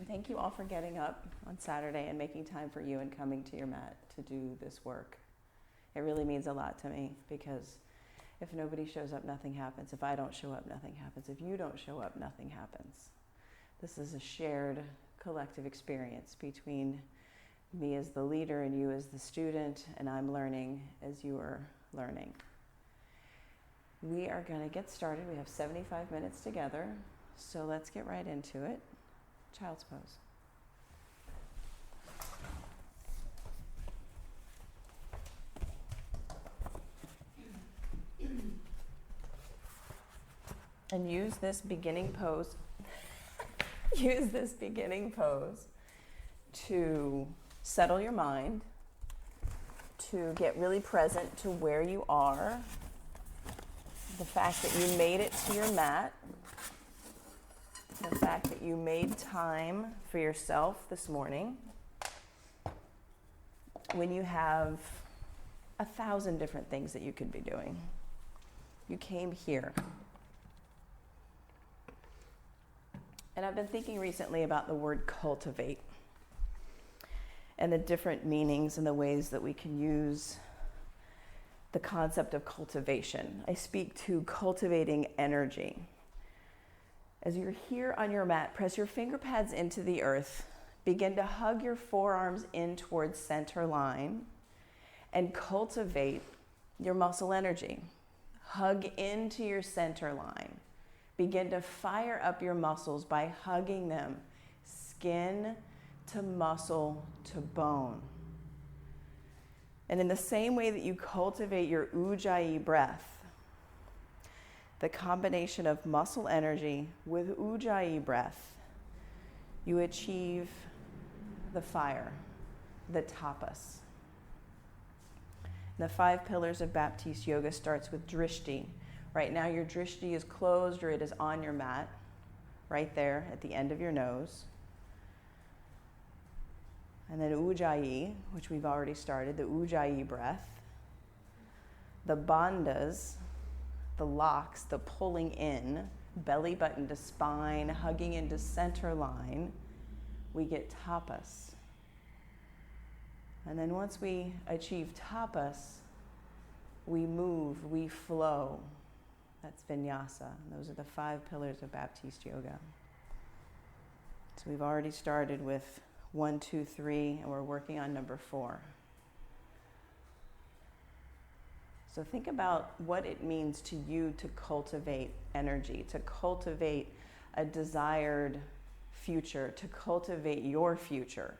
Thank you all for getting up on Saturday and making time for you and coming to your mat to do this work. It really means a lot to me because if nobody shows up, nothing happens. If I don't show up, nothing happens. If you don't show up, nothing happens. This is a shared collective experience between me as the leader and you as the student, and I'm learning as you are learning. We are going to get started. We have 75 minutes together, so let's get right into it. Child's pose. And use this beginning pose. Use this beginning pose to settle your mind, to get really present to where you are, the fact that you made it to your mat, the fact that you made time for yourself this morning when you have 1,000 different things that you could be doing. You came here. And I've been thinking recently about the word cultivate and the different meanings and the ways that we can use the concept of cultivation. I speak to cultivating energy. As you're here on your mat, press your finger pads into the earth. Begin to hug your forearms in towards center line and cultivate your muscle energy. Hug into your center line. Begin to fire up your muscles by hugging them, skin to muscle to bone. And in the same way that you cultivate your Ujjayi breath, the combination of muscle energy with Ujjayi breath, you achieve the fire, the tapas. The 5 pillars of Baptiste Yoga starts with drishti. Right now your drishti is closed or it is on your mat, right there at the end of your nose. And then Ujjayi, which we've already started, the Ujjayi breath. The bandhas, the locks, the pulling in, belly button to spine, hugging into center line, we get tapas. And then once we achieve tapas, we move, we flow. That's vinyasa. Those are the 5 pillars of Baptiste Yoga. So we've already started with 1, 2, 3, and we're working on number 4. So think about what it means to you to cultivate energy, to cultivate a desired future, to cultivate your future.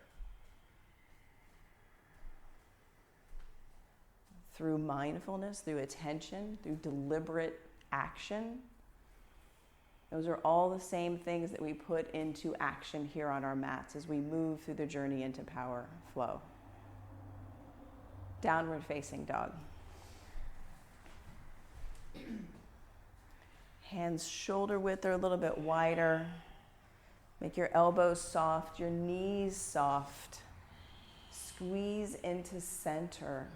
Through mindfulness, through attention, through deliberate action. Those are all the same things that we put into action here on our mats as we move through the journey into power flow. Downward facing dog. Hands shoulder width or a little bit wider. Make your elbows soft, your knees soft. Squeeze into center.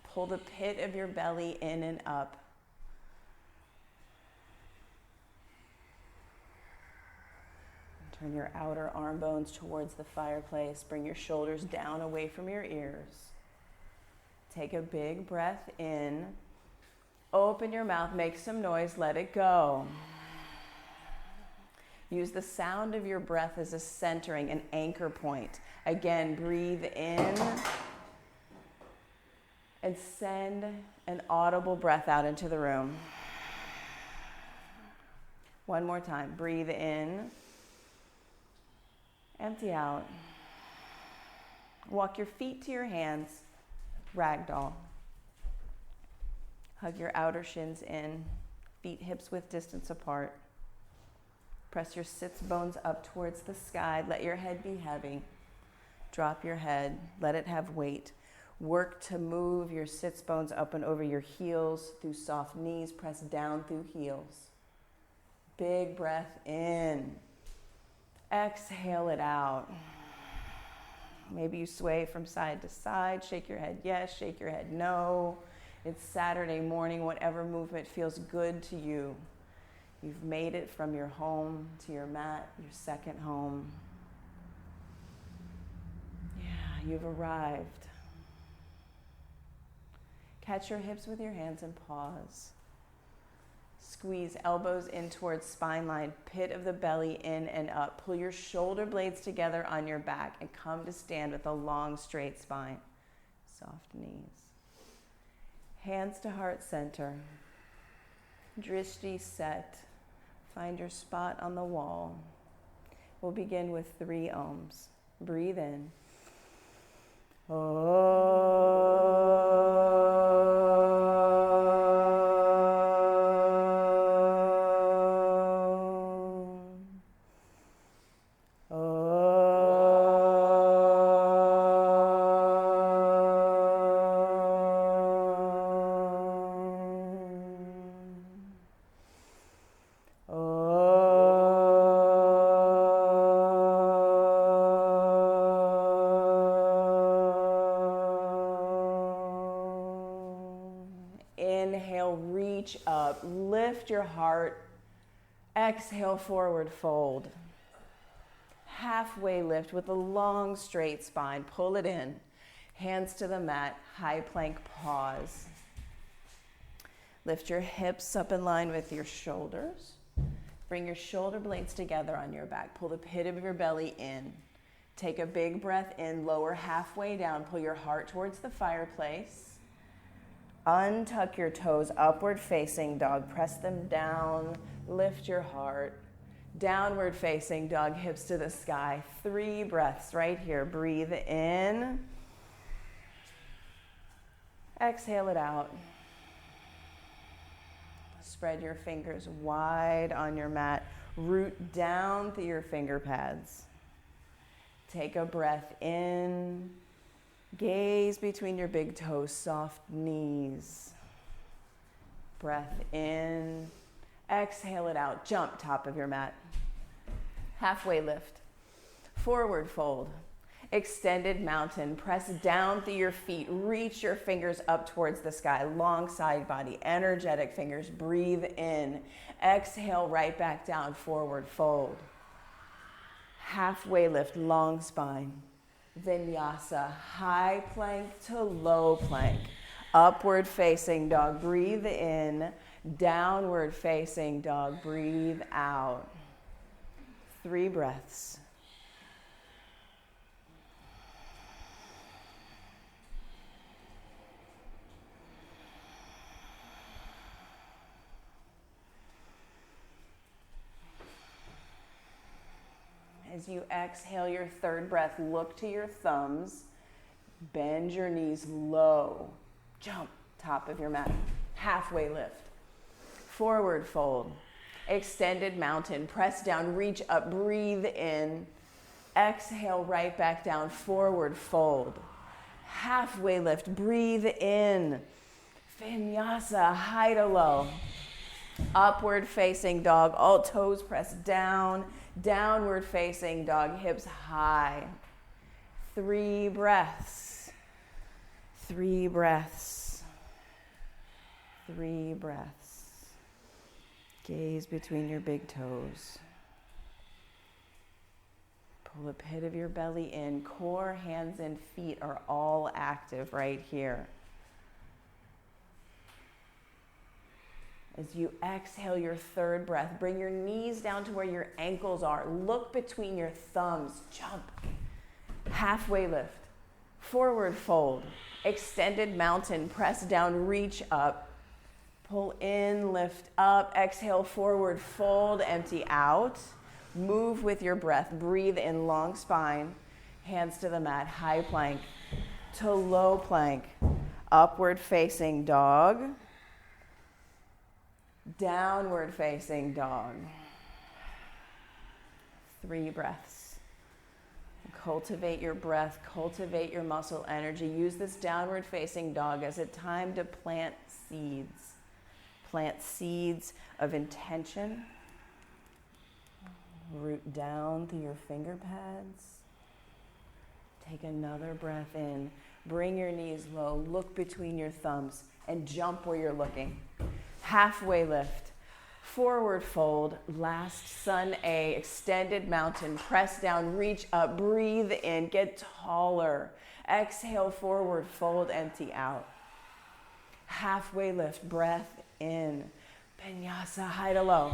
Pull the pit of your belly in and up. Turn your outer arm bones towards the fireplace. Bring your shoulders down away from your ears. Take a big breath in. Open your mouth, make some noise, let it go. Use the sound of your breath as a centering, an anchor point. Again, breathe in and send an audible breath out into the room. One more time. Breathe in. Empty out. Walk your feet to your hands. Ragdoll. Hug your outer shins in. Feet hips width distance apart. Press your sits bones up towards the sky. Let your head be heavy. Drop your head. Let it have weight. Work to move your sits bones up and over your heels through soft knees. Press down through heels. Big breath in. Exhale it out. Maybe you sway from side to side. Shake your head yes, shake your head no. It's Saturday morning, whatever movement feels good to you. You've made it from your home to your mat, your second home. Yeah, you've arrived. Catch your hips with your hands and pause. Squeeze elbows in towards spine line, pit of the belly in and up. Pull your shoulder blades together on your back and come to stand with a long, straight spine. Soft knees. Hands to heart center. Drishti set. Find your spot on the wall. We'll begin with 3 ohms. Breathe in. Inhale, reach up, lift your heart. Exhale, forward fold. Halfway lift with a long, straight spine. Pull it in. Hands to the mat, high plank, pause. Lift your hips up in line with your shoulders. Bring your shoulder blades together on your back. Pull the pit of your belly in. Take a big breath in, lower halfway down. Pull your heart towards the fireplace. Untuck your toes, upward facing dog. Press them down, lift your heart. Downward facing dog, hips to the sky. 3 breaths right here. Breathe in. Exhale it out. Spread your fingers wide on your mat. Root down through your finger pads. Take a breath in. Gaze between your big toes, soft knees. Breath in. Exhale it out. Jump top of your mat. Halfway lift. Forward fold. Extended mountain. Press down through your feet. Reach your fingers up towards the sky. Long side body. Energetic fingers. Breathe in. Exhale right back down. Forward fold. Halfway lift. Long spine. Vinyasa, high plank to low plank. Upward facing dog, breathe in. Downward facing dog, breathe out. 3 breaths. As you exhale your 3rd breath, look to your thumbs. Bend your knees low. Jump, top of your mat. Halfway lift. Forward fold. Extended mountain. Press down, reach up, breathe in. Exhale right back down, forward fold. Halfway lift, breathe in. Vinyasa, high to low. Upward facing dog, all toes press down. Downward facing dog, hips high. 3 breaths. 3 breaths. 3 breaths. Gaze between your big toes. Pull the pit of your belly in. Core, hands, and feet are all active right here. As you exhale your 3rd breath, bring your knees down to where your ankles are. Look between your thumbs. Jump. Halfway lift. Forward fold. Extended mountain. Press down, reach up. Pull in, lift up. Exhale, forward fold, empty out. Move with your breath. Breathe in, long spine. Hands to the mat. High plank to low plank. Upward facing dog. Downward facing dog. 3 breaths. Cultivate your breath, cultivate your muscle energy. Use this downward facing dog as a time to plant seeds. Plant seeds of intention. Root down through your finger pads. Take another breath in. Bring your knees low, look between your thumbs, and jump where you're looking. Halfway lift. Forward fold, last sun A, extended mountain, press down, reach up, breathe in, get taller. Exhale, forward fold, empty out. Halfway lift, breath in. Vinyasa, high to low.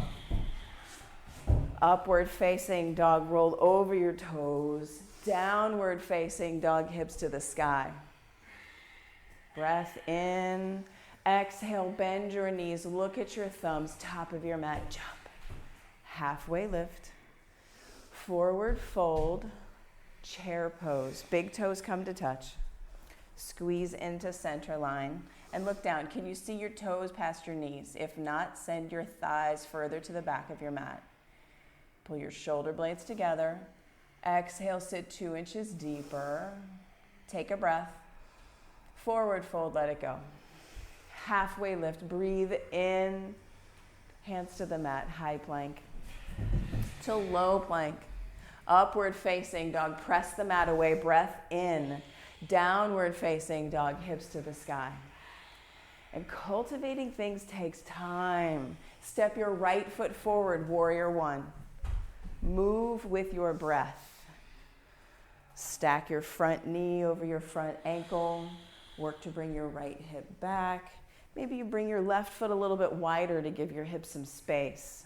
Upward facing dog, roll over your toes. Downward facing dog, hips to the sky. Breath in. Exhale, bend your knees, look at your thumbs, top of your mat, jump. Halfway lift. Forward fold, chair pose. Big toes come to touch. Squeeze into center line and look down. Can you see your toes past your knees? If not, send your thighs further to the back of your mat. Pull your shoulder blades together. Exhale, sit 2 inches deeper. Take a breath. Forward fold, let it go. Halfway lift, breathe in. Hands to the mat, high plank to low plank. Upward facing dog, press the mat away, breath in. Downward facing dog, hips to the sky. And cultivating things takes time. Step your right foot forward, warrior one. Move with your breath. Stack your front knee over your front ankle. Work to bring your right hip back. Maybe you bring your left foot a little bit wider to give your hips some space.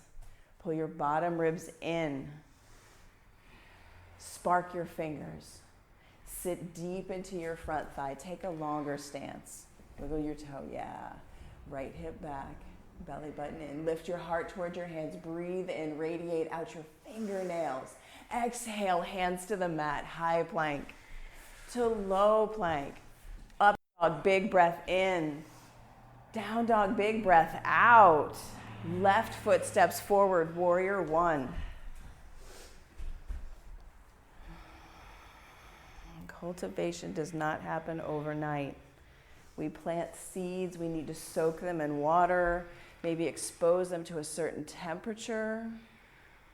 Pull your bottom ribs in. Spark your fingers. Sit deep into your front thigh. Take a longer stance. Wiggle your toe, yeah. Right hip back, belly button in. Lift your heart towards your hands. Breathe in, radiate out your fingernails. Exhale, hands to the mat, high plank to low plank. Up dog, big breath in. Down dog, big breath out. Left foot steps forward, warrior one. Cultivation does not happen overnight. We plant seeds, we need to soak them in water, maybe expose them to a certain temperature.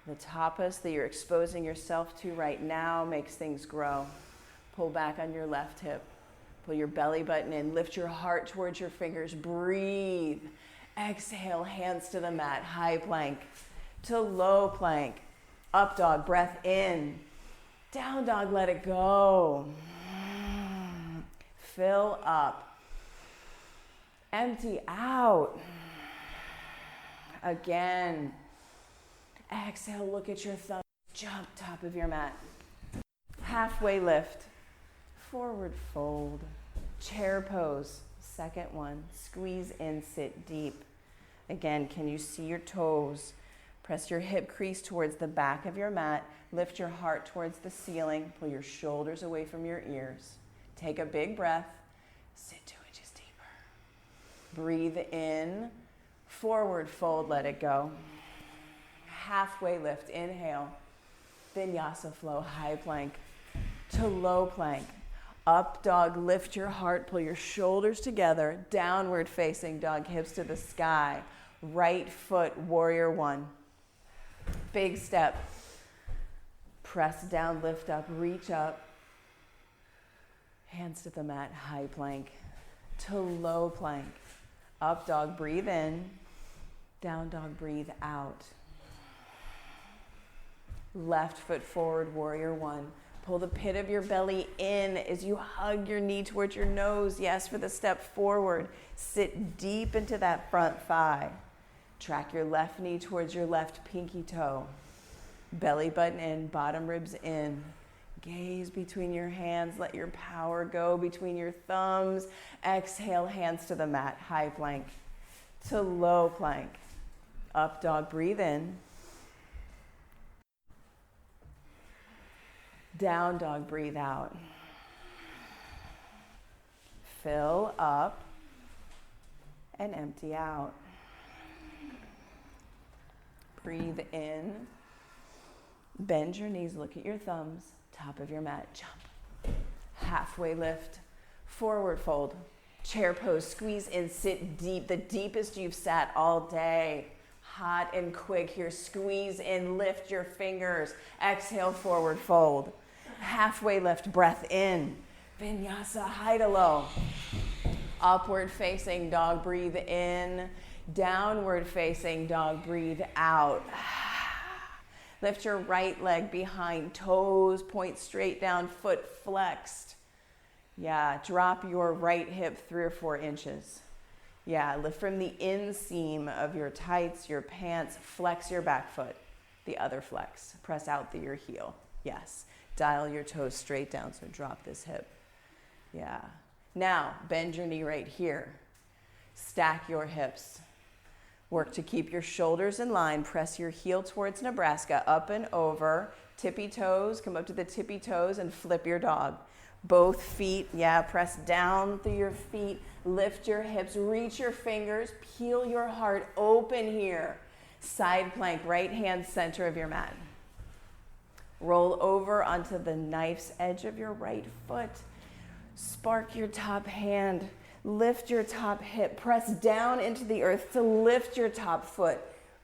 The tapas that you're exposing yourself to right now makes things grow. Pull back on your left hip. Pull your belly button in. Lift your heart towards your fingers. Breathe. Exhale, hands to the mat. High plank to low plank. Up dog, breath in. Down dog, let it go. Fill up. Empty out. Again. Exhale, look at your thumbs. Jump top of your mat. Halfway lift. Forward fold. Chair pose. Second one. Squeeze in, sit deep. Again, can you see your toes? Press your hip crease towards the back of your mat. Lift your heart towards the ceiling. Pull your shoulders away from your ears. Take a big breath. Sit 2 inches deeper. Breathe in. Forward fold, let it go. Halfway lift, inhale. Vinyasa flow, high plank to low plank. Up dog, lift your heart, pull your shoulders together. Downward facing dog, hips to the sky. Right foot, warrior one. Big step. Press down, lift up, reach up. Hands to the mat, high plank to low plank. Up dog, breathe in. Down dog, breathe out. Left foot forward, warrior one. Pull the pit of your belly in as you hug your knee towards your nose. Yes, for the step forward. Sit deep into that front thigh. Track your left knee towards your left pinky toe. Belly button in, bottom ribs in. Gaze between your hands. Let your power go between your thumbs. Exhale, hands to the mat. High plank to low plank. Up dog, breathe in. Down dog, breathe out. Fill up and empty out. Breathe in. Bend your knees, look at your thumbs. Top of your mat, jump. Halfway lift, forward fold. Chair pose, squeeze in, sit deep. The deepest you've sat all day. Hot and quick here. Squeeze in, lift your fingers. Exhale, forward fold. Halfway lift, breath in. Vinyasa, high to low. Upward facing dog, breathe in. Downward facing dog, breathe out. Lift your right leg behind, toes point straight down, foot flexed. Yeah, drop your right hip 3 or 4 inches. Yeah, lift from the inseam of your tights, your pants, flex your back foot, the other flex. Press out through your heel. Yes, dial your toes straight down, so drop this hip. Yeah. Now, bend your knee right here. Stack your hips. Work to keep your shoulders in line. Press your heel towards Nebraska, up and over. Tippy toes, come up to the tippy toes and flip your dog. Both feet, yeah, press down through your feet. Lift your hips, reach your fingers, peel your heart open here. Side plank, right hand center of your mat. Roll over onto the knife's edge of your right foot. Spark your top hand. Lift your top hip. Press down into the earth to lift your top foot.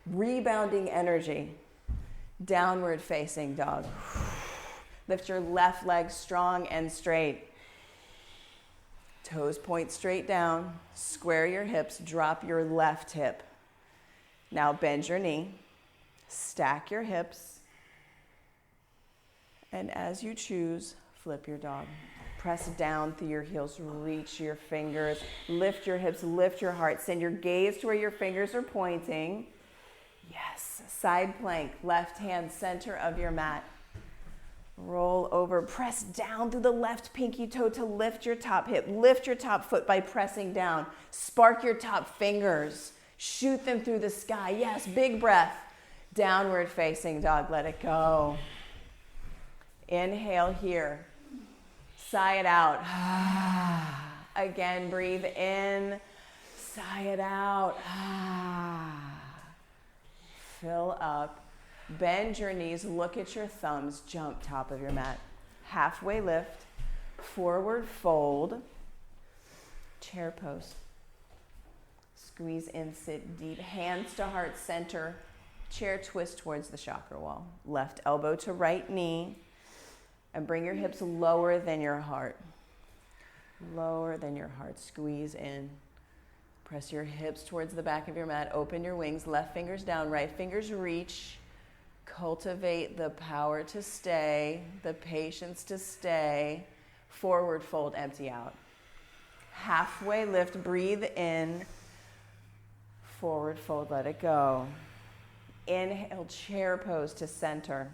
Rebounding energy. Downward facing dog. Lift your left leg strong and straight. Toes point straight down. Square your hips. Drop your left hip. Now bend your knee. Stack your hips. And as you choose, flip your dog. Press down through your heels, reach your fingers, lift your hips, lift your heart. Send your gaze to where your fingers are pointing. Yes, side plank, left hand center of your mat. Roll over, press down through the left pinky toe to lift your top hip. Lift your top foot by pressing down. Spark your top fingers. Shoot them through the sky. Yes, big breath. Downward facing dog, let it go. Inhale here. Sigh it out. Again, breathe in. Sigh it out. Fill up. Bend your knees. Look at your thumbs. Jump top of your mat. Halfway lift. Forward fold. Chair pose. Squeeze in, sit deep. Hands to heart center. Chair twist towards the chakra wall. Left elbow to right knee. And bring your hips lower than your heart. Lower than your heart. Squeeze in. Press your hips towards the back of your mat. Open your wings. Left fingers down. Right fingers reach. Cultivate the power to stay. The patience to stay. Forward fold. Empty out. Halfway lift. Breathe in. Forward fold. Let it go. Inhale. Chair pose to center.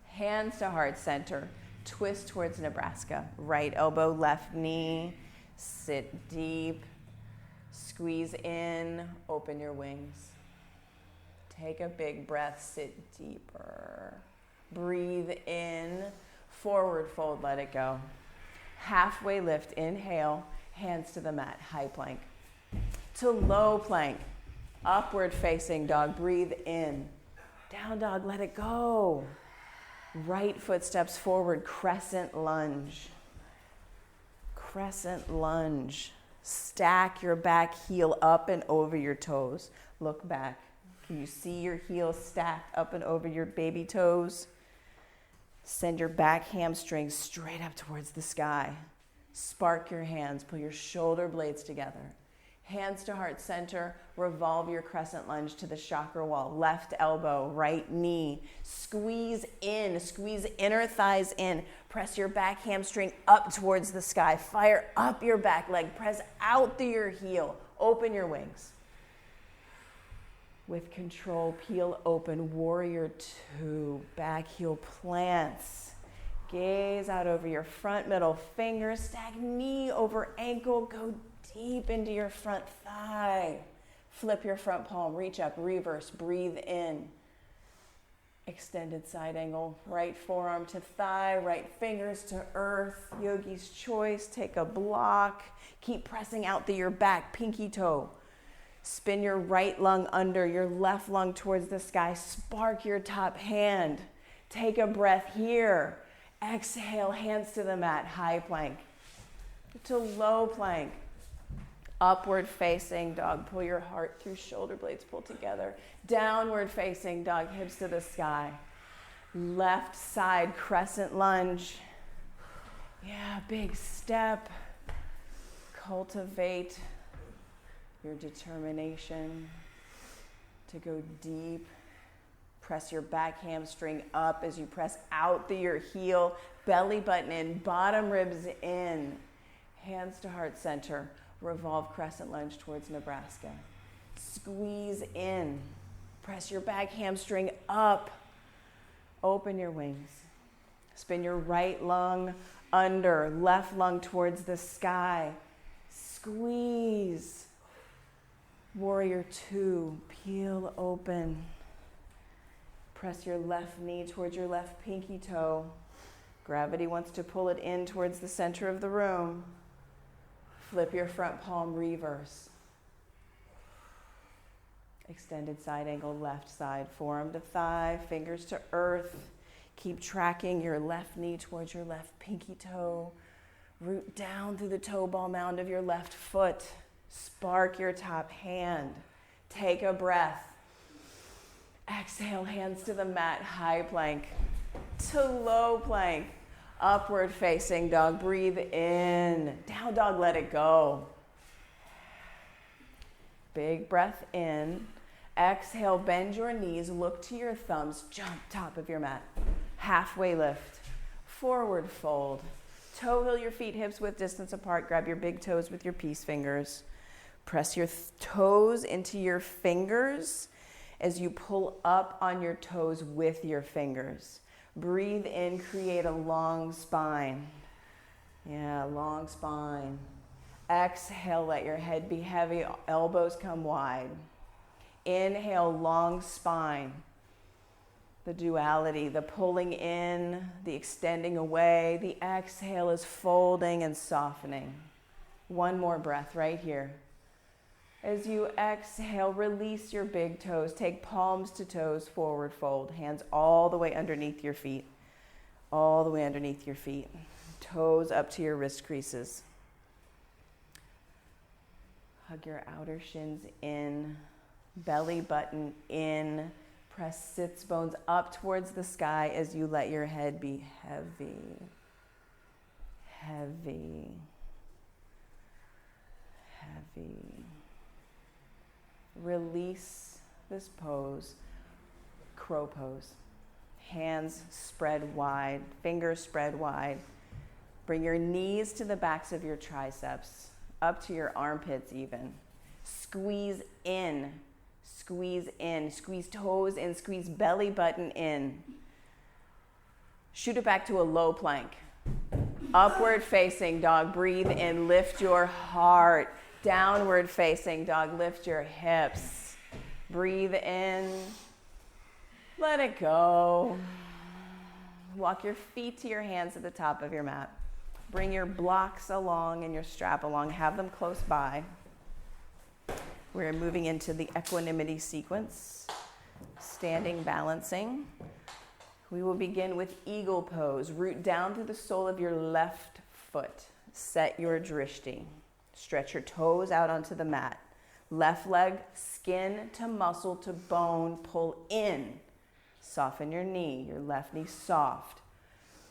Hands to heart center, twist towards Nebraska. Right elbow, left knee, sit deep, squeeze in, open your wings. Take a big breath, sit deeper. Breathe in, forward fold, let it go. Halfway lift, inhale, hands to the mat, high plank. To low plank, upward facing dog, breathe in. Down dog, let it go. Right foot steps forward, crescent lunge. Crescent lunge. Stack your back heel up and over your toes. Look back. Can you see your heel stacked up and over your baby toes? Send your back hamstrings straight up towards the sky. Spark your hands, pull your shoulder blades together. Hands to heart center, revolve your crescent lunge to the chakra wall. Left elbow, right knee. Squeeze inner thighs in. Press your back hamstring up towards the sky. Fire up your back leg. Press out through your heel. Open your wings. With control, peel open, warrior two. Back heel plants. Gaze out over your front middle finger. Stack knee over ankle. Go deep into your front thigh. Flip your front palm, reach up, reverse, breathe in. Extended side angle, right forearm to thigh, right fingers to earth. Yogi's choice, take a block. Keep pressing out through your back, pinky toe. Spin your right lung under, your left lung towards the sky. Spark your top hand. Take a breath here. Exhale, hands to the mat, high plank. To low plank. Upward facing dog, pull your heart through shoulder blades, pull together. Downward facing dog, hips to the sky. Left side crescent lunge. Yeah, big step. Cultivate your determination to go deep. Press your back hamstring up as you press out through your heel, belly button in, bottom ribs in, hands to heart center, revolve crescent lunge towards Nebraska. Squeeze in, press your back hamstring up, open your wings. Spin your right lung under, left lung towards the sky. Squeeze. Warrior two, peel open. Press your left knee towards your left pinky toe. Gravity wants to pull it in towards the center of the room. Flip your front palm reverse. Extended side angle, left side, forearm to thigh, fingers to earth. Keep tracking your left knee towards your left pinky toe. Root down through the toe ball mound of your left foot. Spark your top hand. Take a breath. Exhale, hands to the mat, high plank to low plank. Upward facing dog, breathe in. Down dog, let it go. Big breath in. Exhale, bend your knees, look to your thumbs, jump top of your mat. Halfway lift, forward fold. Toe heel your feet hips width distance apart. Grab your big toes with your peace fingers. Press your toes into your fingers as you pull up on your toes with your fingers. Breathe in, create a long spine. Yeah, long spine. Exhale, let your head be heavy, elbows come wide. Inhale, long spine. The duality, the pulling in, the extending away. The exhale is folding and softening. One more breath right here. As you exhale, release your big toes. Take palms to toes, forward fold. Hands all the way underneath your feet. All the way underneath your feet. Toes up to your wrist creases. Hug your outer shins in. Belly button in. Press sits bones up towards the sky as you let your head be heavy. Heavy. Heavy. Release this pose, crow pose. Hands spread wide, fingers spread wide. Bring your knees to the backs of your triceps, up to your armpits even. Squeeze in, squeeze in, squeeze toes in, squeeze belly button in. Shoot it back to a low plank. Upward facing dog, breathe in, lift your heart. Downward facing dog, lift your hips. Breathe in, let it go. Walk your feet to your hands at the top of your mat. Bring your blocks along and your strap along, have them close by. We're moving into the equanimity sequence, standing, balancing. We will begin with eagle pose. Root down through the sole of your left foot. Set your drishti. Stretch your toes out onto the mat. Left leg, skin to muscle to bone, pull in. Soften your knee, your left knee soft.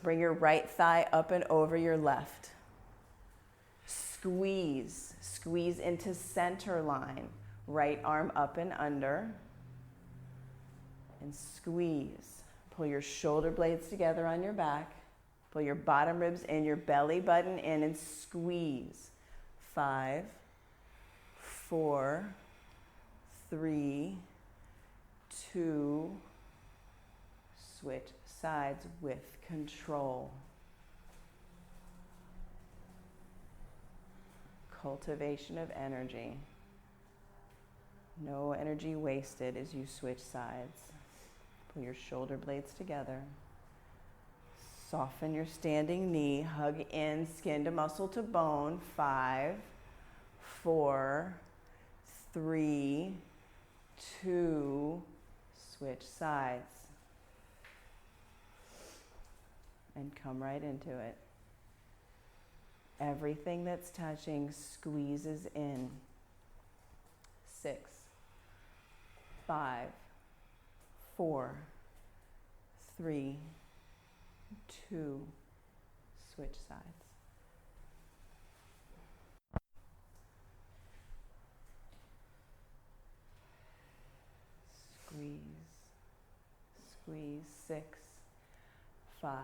Bring your right thigh up and over your left. Squeeze, squeeze into center line. Right arm up and under. And squeeze. Pull your shoulder blades together on your back. Pull your bottom ribs in, your belly button in, and squeeze. 5, 4, 3, 2, switch sides with control. Cultivation of energy. No energy wasted as you switch sides. Pull your shoulder blades together. Soften your standing knee, hug in, skin to muscle to bone. 5, 4, 3, 2, switch sides. And come right into it. Everything that's touching squeezes in. 6, 5, 4, 3, 2, switch sides. Squeeze. 6, 5,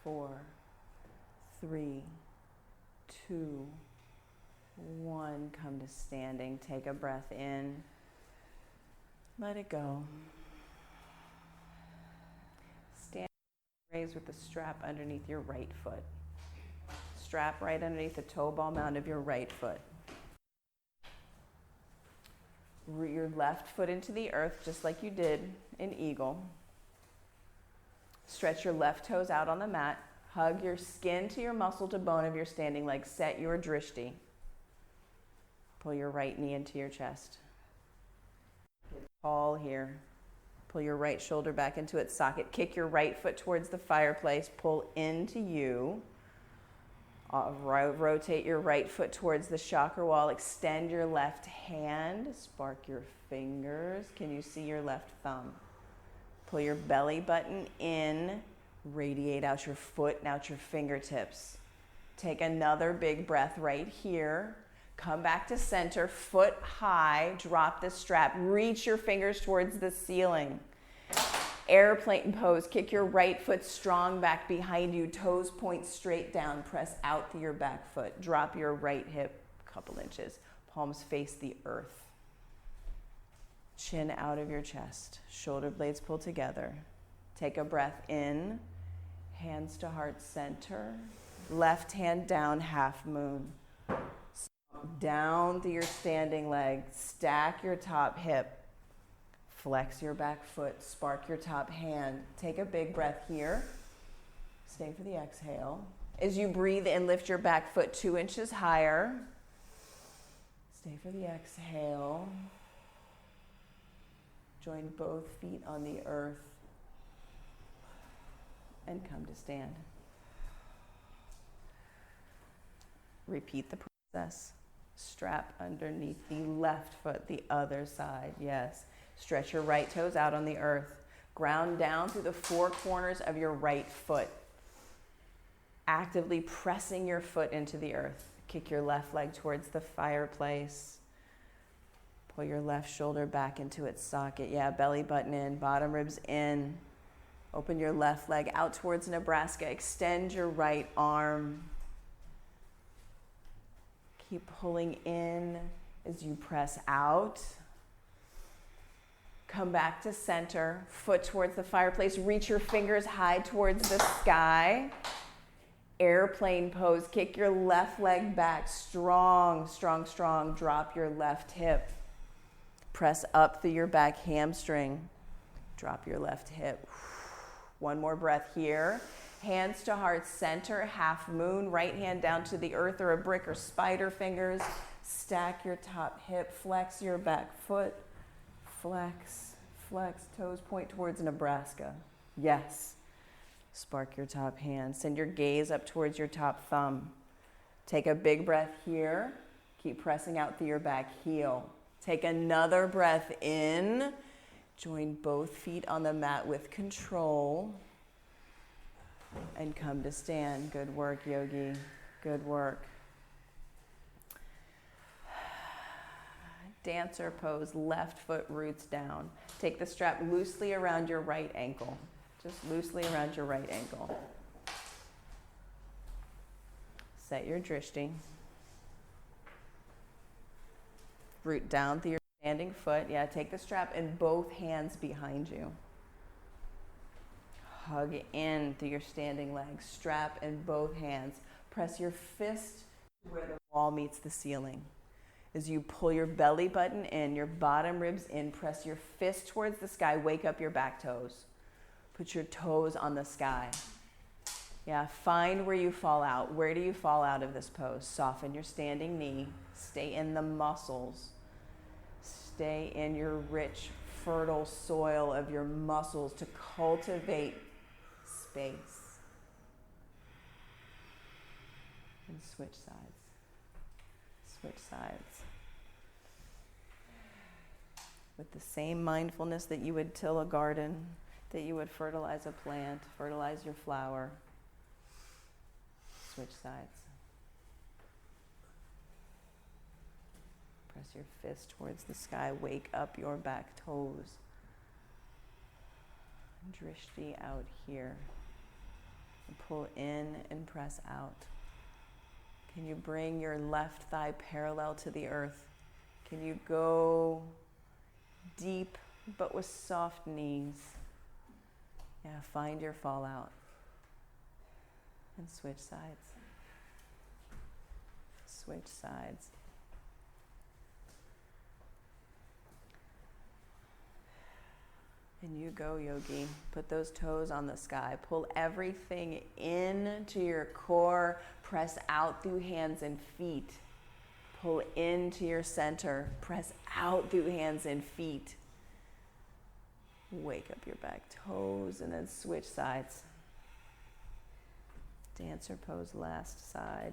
4, 3, 2, 1. Come to standing. Take a breath in. Let it go. Stand, raise with the strap underneath your right foot. Strap right underneath the toe ball mound of your right foot. Root your left foot into the earth just like you did in eagle. Stretch your left toes out on the mat. Hug your skin to your muscle to bone of your standing leg. Set your drishti. Pull your right knee into your chest. Get tall here. Pull your right shoulder back into its socket. Kick your right foot towards the fireplace. Pull into you. Rotate your right foot towards the chakra wall. Extend your left hand. Spark your fingers. Can you see your left thumb? Pull your belly button in. Radiate out your foot and out your fingertips. Take another big breath right here. Come back to center. Foot high. Drop the strap. Reach your fingers towards the ceiling. Airplane pose. Kick your right foot strong back behind you. Toes point straight down. Press out through your back foot. Drop your right hip a couple inches. Palms face the earth. Chin out of your chest. Shoulder blades pull together. Take a breath in. Hands to heart center. Left hand down, half moon. Down through your standing leg. Stack your top hip. Flex your back foot, spark your top hand. Take a big breath here. Stay for the exhale. As you breathe in, lift your back foot 2 inches higher. Stay for the exhale. Join both feet on the earth and come to stand. Repeat the process. Strap underneath the left foot, the other side, yes. Stretch your right toes out on the earth. Ground down through the 4 corners of your right foot. Actively pressing your foot into the earth. Kick your left leg towards the fireplace. Pull your left shoulder back into its socket. Yeah, belly button in, bottom ribs in. Open your left leg out towards Nebraska. Extend your right arm. Keep pulling in as you press out. Come back to center, foot towards the fireplace. Reach your fingers high towards the sky. Airplane pose. Kick your left leg back. Strong, strong, strong. Drop your left hip. Press up through your back hamstring. Drop your left hip. One more breath here. Hands to heart center, half moon. Right hand down to the earth or a brick or spider fingers. Stack your top hip. Flex your back foot. Flex, flex, toes point towards Nebraska. Yes. Spark your top hand. Send your gaze up towards your top thumb. Take a big breath here. Keep pressing out through your back heel. Take another breath in. Join both feet on the mat with control. And come to stand. Good work, yogi. Good work. Dancer pose, left foot roots down. Take the strap loosely around your right ankle. Just loosely around your right ankle. Set your drishti. Root down through your standing foot. Yeah, take the strap in both hands behind you. Hug in through your standing legs. Strap in both hands. Press your fist to where the wall meets the ceiling. As you pull your belly button in, your bottom ribs in, press your fist towards the sky, wake up your back toes. Put your toes on the sky. Yeah, find where you fall out. Where do you fall out of this pose? Soften your standing knee. Stay in the muscles. Stay in your rich, fertile soil of your muscles to cultivate space. And switch sides. Switch sides. With the same mindfulness that you would till a garden, that you would fertilize a plant, fertilize your flower. Switch sides. Press your fist towards the sky. Wake up your back toes. Drishti out here. And pull in and press out. Can you bring your left thigh parallel to the earth? Can you go deep but with soft knees? Yeah, find your fall out. And switch sides. Switch sides. And you go, yogi. Put those toes on the sky. Pull everything into your core. Press out through hands and feet. Pull into your center. Press out through hands and feet. Wake up your back toes and then switch sides. Dancer pose, last side.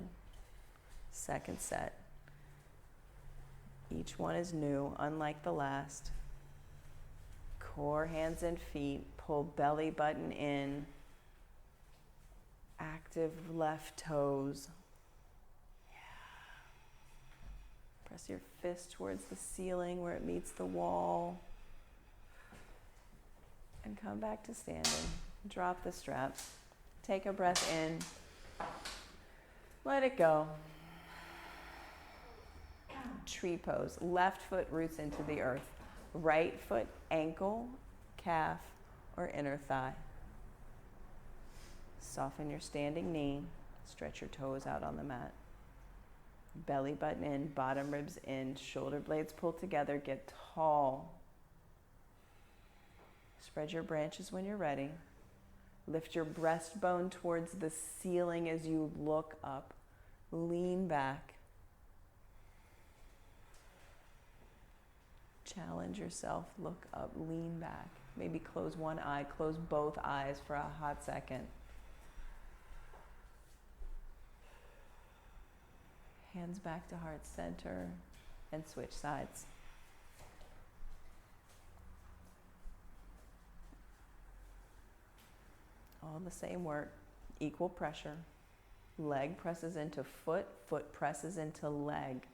Second set. Each one is new, unlike the last. Core, hands and feet. Pull belly button in. Active left toes. Yeah. Press your fist towards the ceiling where it meets the wall. And come back to standing. Drop the strap. Take a breath in. Let it go. Tree pose. Left foot roots into the earth. Right foot, ankle, calf, or inner thigh. Soften your standing knee. Stretch your toes out on the mat. Belly button in, bottom ribs in, shoulder blades pulled together. Get tall. Spread your branches when you're ready. Lift your breastbone towards the ceiling as you look up. Lean back. Challenge yourself. Look up, lean back. Maybe close one eye, close both eyes for a hot second. Hands back to heart center and switch sides. All the same work, equal pressure. Leg presses into foot, foot presses into leg.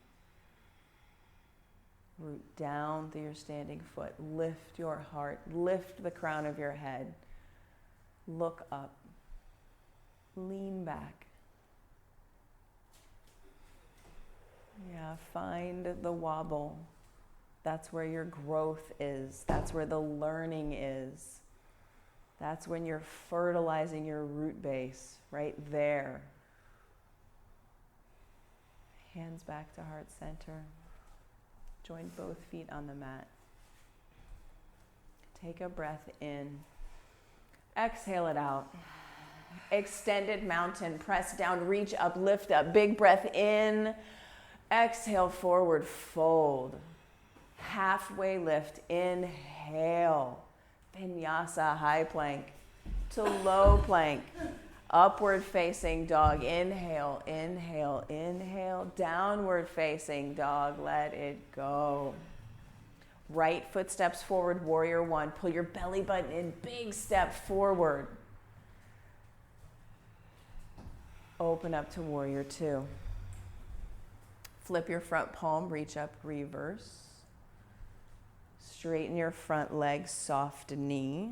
Root down through your standing foot. Lift your heart, lift the crown of your head. Look up, lean back. Yeah, find the wobble. That's where your growth is. That's where the learning is. That's when you're fertilizing your root base, right there. Hands back to heart center. Join both feet on the mat. Take a breath in. Exhale it out. Extended mountain. Press down, reach up, lift up. Big breath in. Exhale, forward fold. Halfway lift. Inhale. Vinyasa, high plank to low plank. Upward facing dog. Inhale, inhale, inhale. Downward facing dog. Let it go. Right foot steps forward, warrior one. Pull your belly button in, big step forward. Open up to warrior two. Flip your front palm, reach up, reverse. Straighten your front leg, soft knee.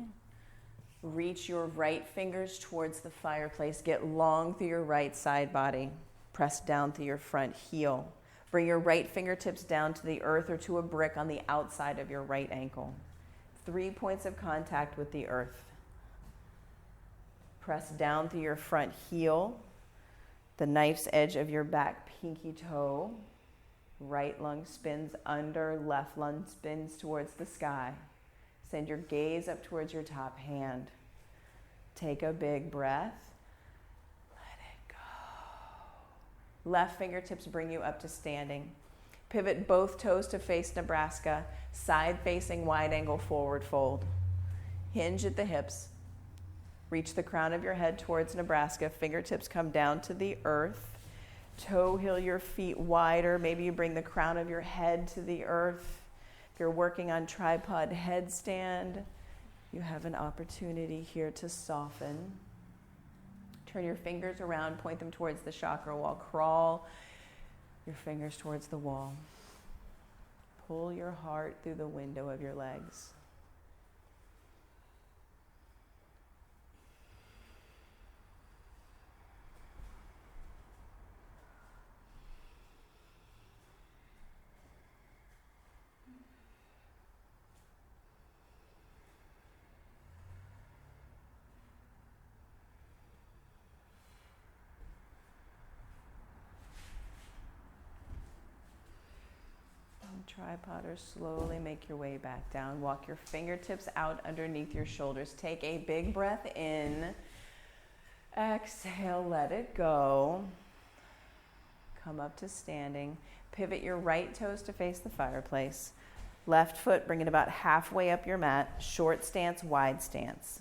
Reach your right fingers towards the fireplace. Get long through your right side body. Press down through your front heel. Bring your right fingertips down to the earth or to a brick on the outside of your right ankle. 3 points of contact with the earth. Press down through your front heel, the knife's edge of your back pinky toe. Right lung spins under, left lung spins towards the sky. Send your gaze up towards your top hand. Take a big breath. Let it go. Left fingertips bring you up to standing. Pivot both toes to face Nebraska. Side facing wide angle forward fold. Hinge at the hips. Reach the crown of your head towards Nebraska. Fingertips come down to the earth. Toe heel your feet wider. Maybe you bring the crown of your head to the earth. If you're working on tripod headstand, you have an opportunity here to soften. Turn your fingers around, point them towards the chakra wall. Crawl your fingers towards the wall. Pull your heart through the window of your legs. tripod or slowly make your way back down. Walk your fingertips out underneath your shoulders. Take a big breath in. Exhale, let it go. Come up to standing. Pivot your right toes to face the fireplace. Left foot, bring it about halfway up your mat. Short stance, wide stance.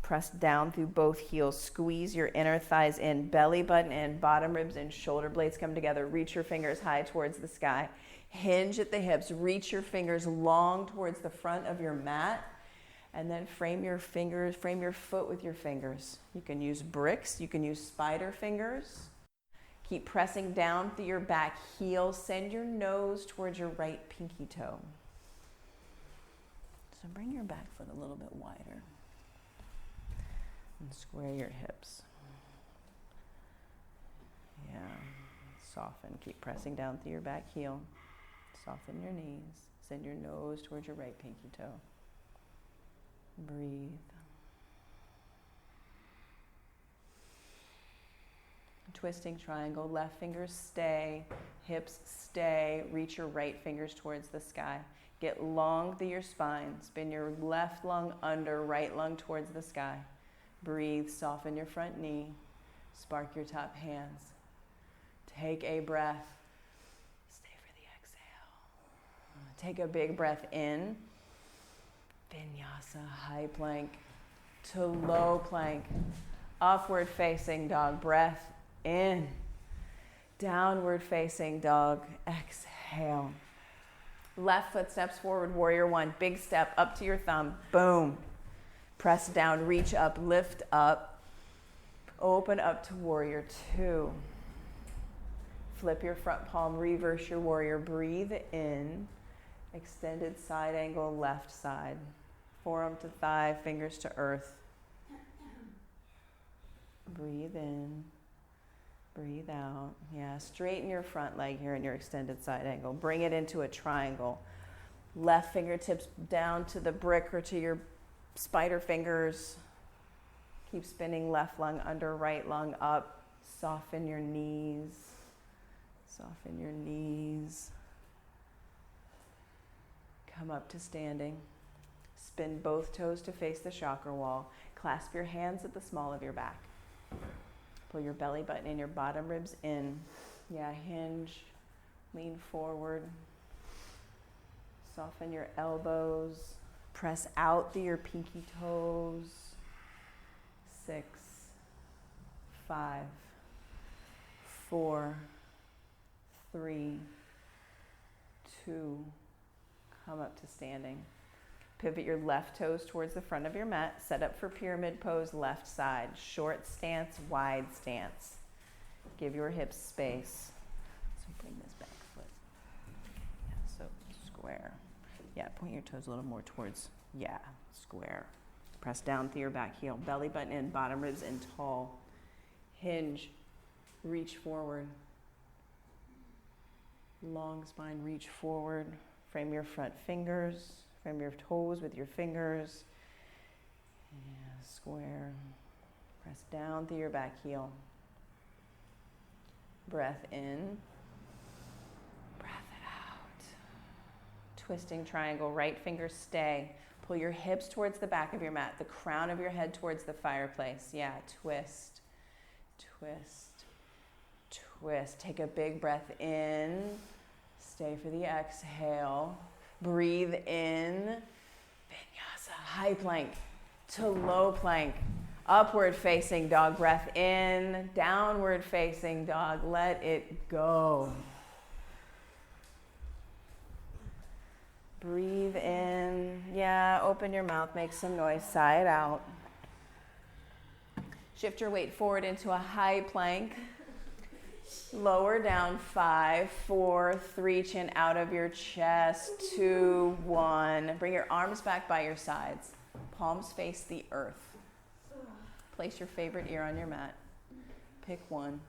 Press down through both heels. Squeeze your inner thighs in, belly button in, bottom ribs and shoulder blades come together. Reach your fingers high towards the sky. Hinge at the hips. Reach your fingers long towards the front of your mat. And then frame your foot with your fingers. You can use bricks. You can use spider fingers. Keep pressing down through your back heel. Send your nose towards your right pinky toe. So bring your back foot a little bit wider. And square your hips. Yeah. Soften. Keep pressing down through your back heel. Soften your knees. Send your nose towards your right pinky toe. Breathe. Twisting triangle. Left fingers stay. Hips stay. Reach your right fingers towards the sky. Get long through your spine. Spin your left lung under, right lung towards the sky. Breathe, soften your front knee, spark your top hands. Take a breath. Stay for the exhale. Take a big breath in. Vinyasa, high plank to low plank. Upward facing dog, breath in. Downward facing dog, exhale. Left foot steps forward, warrior one. Big step up to your thumb, boom. Press down, reach up, lift up, open up to warrior two. Flip your front palm, reverse your warrior. Breathe in, extended side angle, left side. Forearm to thigh, fingers to earth. Breathe in, breathe out. Yeah, straighten your front leg here in your extended side angle. Bring it into a triangle. Left fingertips down to the brick or to your spider fingers. Keep spinning left lung under, right lung up. Soften your knees. Soften your knees. Come up to standing. Spin both toes to face the chakra wall. Clasp your hands at the small of your back. Pull your belly button and your bottom ribs in. Yeah, hinge. Lean forward. Soften your elbows. Press out through your pinky toes. 6, 5, 4, 3, 2. Come up to standing. Pivot your left toes towards the front of your mat. Set up for pyramid pose, left side. Short stance, wide stance. Give your hips space. So bring this back foot. Yeah, so square. Yeah, point your toes a little more towards, yeah, square. Press down through your back heel. Belly button in, bottom ribs in, tall. Hinge, reach forward. Long spine, reach forward. Frame your front fingers. Frame your toes with your fingers. Yeah, square. Press down through your back heel. Breath in. Breath it out. Twisting triangle, right fingers stay. Pull your hips towards the back of your mat, the crown of your head towards the fireplace. Yeah, twist, twist, twist. Take a big breath in. Stay for the exhale. Breathe in. Vinyasa, high plank to low plank. Upward facing dog, breath in. Downward facing dog, let it go. Breathe in. Yeah, open your mouth, make some noise, sigh it out. Shift your weight forward into a high plank. Lower down, 5, 4, 3, chin out of your chest, 2, 1. Bring your arms back by your sides. Palms face the earth. Place your favorite ear on your mat. Pick one.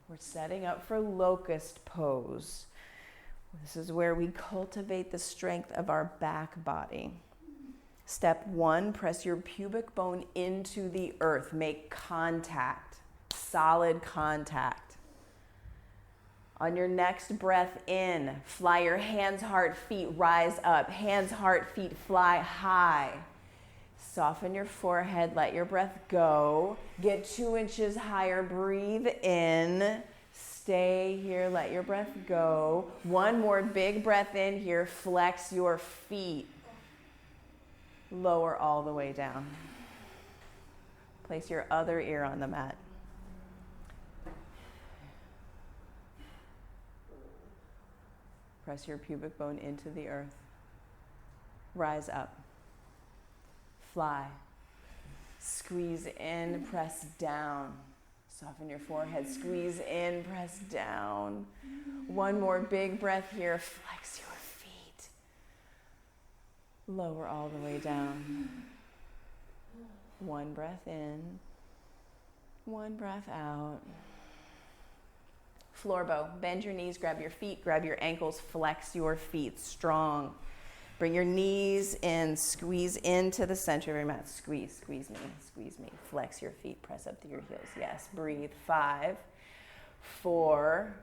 We're setting up for locust pose. This is where we cultivate the strength of our back body. Step 1, press your pubic bone into the earth. Make contact, solid contact. On your next breath in, fly your hands, heart, feet, rise up. Hands, heart, feet, fly high. Soften your forehead, let your breath go. Get 2 inches higher, breathe in. Stay here, let your breath go. One more big breath in here, flex your feet. Lower all the way down. Place your other ear on the mat. Press your pubic bone into the earth. Rise up. Fly. Squeeze in, press down. Soften your forehead, squeeze in, press down. One more big breath here, flex your feet. Lower all the way down. One breath in, one breath out. Floor bow, bend your knees, grab your feet, grab your ankles, flex your feet, strong. Bring your knees in, squeeze into the center of your mat. Squeeze me. Flex your feet, press up to your heels. Yes, breathe. 5, 4,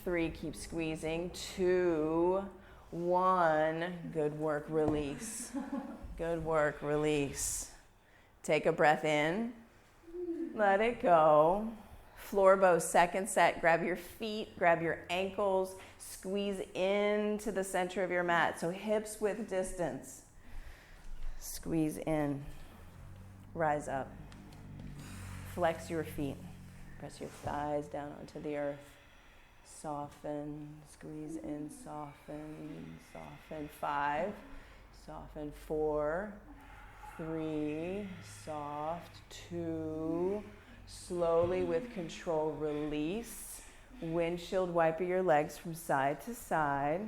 3, keep squeezing. 2, 1, good work, release. Good work, release. Take a breath in, let it go. Floor bow, second set. Grab your feet, grab your ankles, squeeze into the center of your mat. So hips width distance. Squeeze in, rise up. Flex your feet. Press your thighs down onto the earth. Soften, squeeze in, soften, soften. 5, soften. 4, 3, soft. 2, slowly with control, release. Windshield wiper your legs from side to side.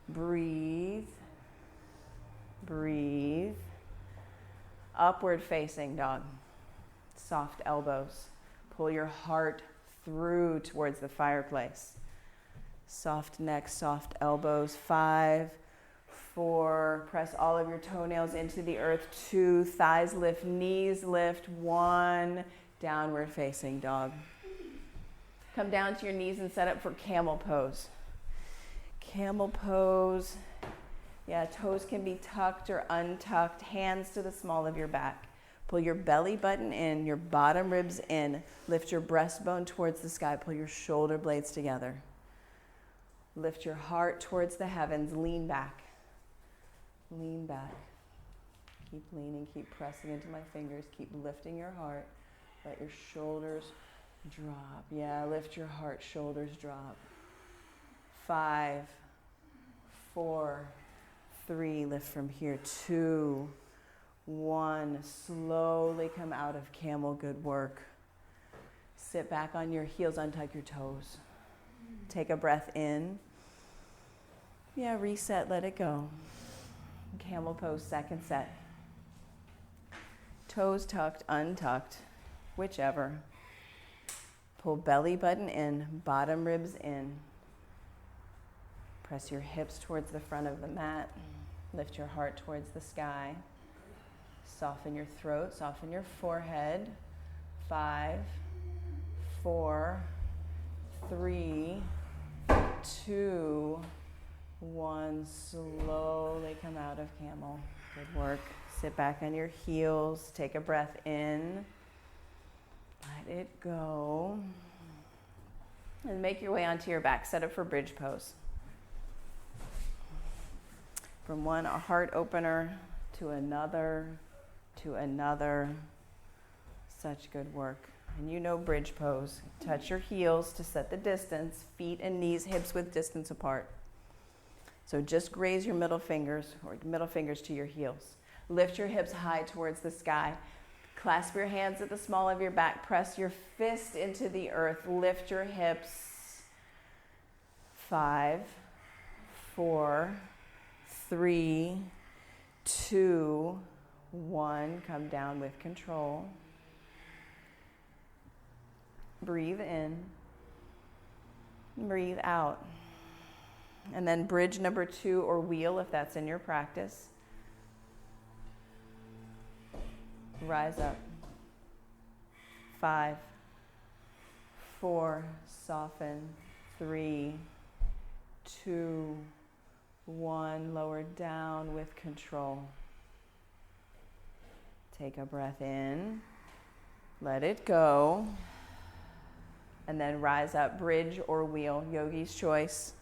Breathe. Breathe. Upward facing dog. Soft elbows. Pull your heart through towards the fireplace. Soft neck, soft elbows. 5, 4, press all of your toenails into the earth. 2, thighs lift, knees lift. 1, downward facing dog. Come down to your knees and set up for camel pose. Camel pose. Yeah, toes can be tucked or untucked. Hands to the small of your back. Pull your belly button in, your bottom ribs in. Lift your breastbone towards the sky. Pull your shoulder blades together. Lift your heart towards the heavens. Lean back. Lean back. Keep leaning, keep pressing into my fingers. Keep lifting your heart. Let your shoulders drop. Yeah, lift your heart, shoulders drop. 5, 4, 3, lift from here. 2, 1, slowly come out of camel, good work. Sit back on your heels, untuck your toes. Take a breath in. Yeah, reset, let it go. Camel pose, second set. Toes tucked, untucked, whichever. Pull belly button in, bottom ribs in. Press your hips towards the front of the mat. Lift your heart towards the sky. Soften your throat, soften your forehead. 5, 4, 3, 2, 1. Slowly come out of camel. Good work. Sit back on your heels. Take a breath in. Let it go. And make your way onto your back. Set up for bridge pose. From one heart opener to another, to another. Such good work. And you know bridge pose. Touch your heels to set the distance. Feet and knees, hips width distance apart. So just graze your middle fingers or middle fingers to your heels. Lift your hips high towards the sky. Clasp your hands at the small of your back. Press your fist into the earth. Lift your hips. 5, 4, 3, 2, 1. Come down with control. Breathe in. Breathe out. And then bridge number 2 or wheel if that's in your practice. Rise up. 5, 4, soften, 3, 2, 1, lower down with control. Take a breath in, let it go, and then rise up, bridge or wheel, yogi's choice.